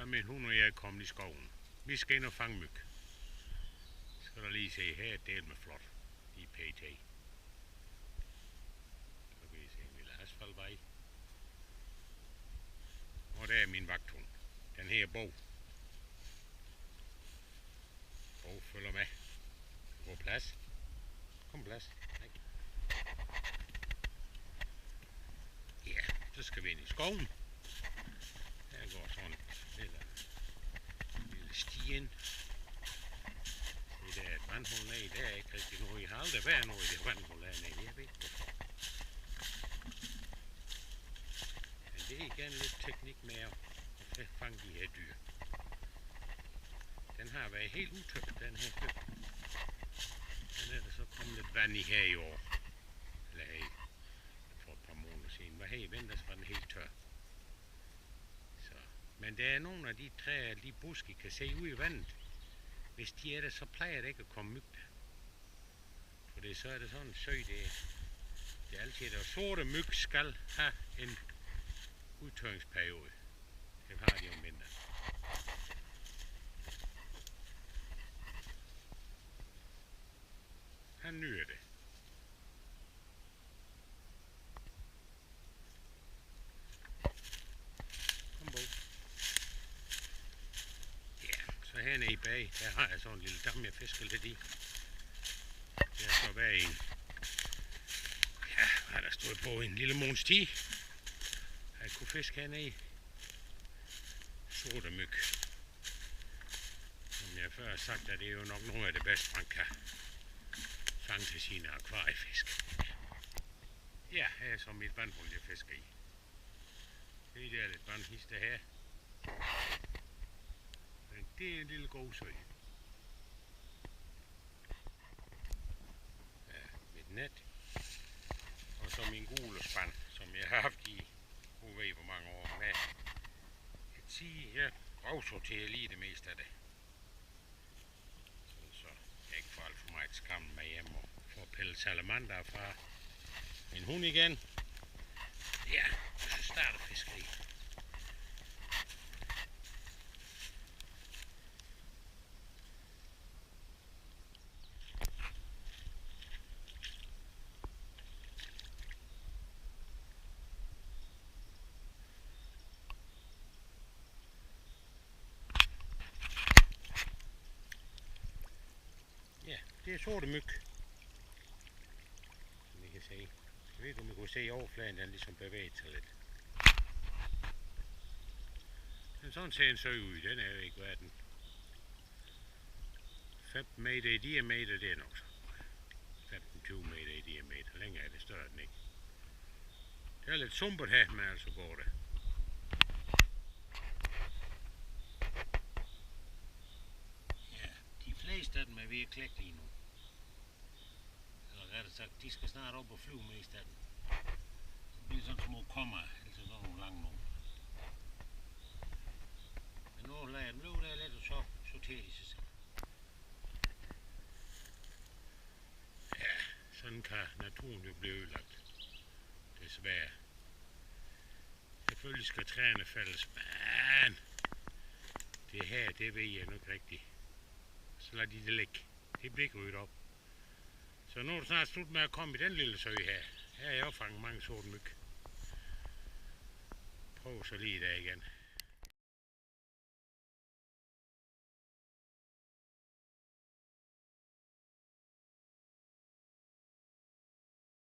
min hund og jeg er kommet i skoven. Vi skal ind og fange myg. Skal der lige se her, del med flot i pt. Så kan I se en lille asfaltvej. Og der er min vagthund. Den her Bo. Bo følger med. Gå plads. Kom plads. Nej. Ja, så skal vi ind i skoven. Der går sådan en lille stien. Det er et vandhul ned. Der er ikke rigtig noget. Jeg har aldrig været noget i det vandhul hernede. Jeg ved ikke hvorfor. Men det er igen lidt teknik med at fange de her dyr. Den har været helt utømt, den her hø. Den er der så kommet lidt vand i her i år. Eller her for et par måneder siden. Hvad her i vinters var den helt tør. Så. Men der er nogle af de træer, de buske, kan se ud i vandet. Hvis de er der, så plejer det ikke at komme myg der. For det, så er det sådan en sø, det er altid der. Sorte myg skal have en udtørringsperiode. Det har de om vinteren. Han nyder det. Kom på. Ja, så hernede i bag, der har jeg sådan en lille dam, jeg fisker lidt i. Der skal være en. Ja, har der stået på en lille måneds tid. Jeg kunne fiske hernede. Sorte myg. Som jeg før har sagt, at det er jo nok noget af det bedste, man kan fange til sine akvariefisk. Ja, her er så mit vandhul, jeg fisker i. Det er lidt vandhister her. Men det er en lille god sø. Ja, mit net. Og så min gule spand, som jeg har haft i ved hvor mange år med. Jeg kan sige, jeg afsorterer lige det meste af det. Så jeg ikke får alt for meget skam med hjem og får pillet salamander fra min hund igen. Ja, så starter fiskeri. Ja, det er sorte myg. Som I kan se. Jeg ved ikke om I kunne se overfladen, den ligesom bevæger sig lidt. Men sådan ser en sø ud, den er jo ikke verden. 15 meter i diameter, det er nok så. 15-20 meter i diameter, længere er det større den ikke. Det er lidt sumpet her, men altså går det. Ja, de fleste af dem er ved at klække lige nu. Eller rettere sagt, de skal snart op og flyve mest af dem. Det bliver sådan små kommer, altså sådan nogle lange nogle. Men nogle lader dem løbe der lidt, og så sorterer de sig selv. Ja, sådan kan naturen jo blive ødelagt. Desværre. Selvfølgelig skal træerne faldes, men det her, det ved jeg nu ikke rigtigt. Så lader de det ligge. Det bliver ikke ryddet op. Så nu er det snart slut med at komme i den lille sø her. Her er jeg fanget mange sorte myg. Prøv så lige der igen.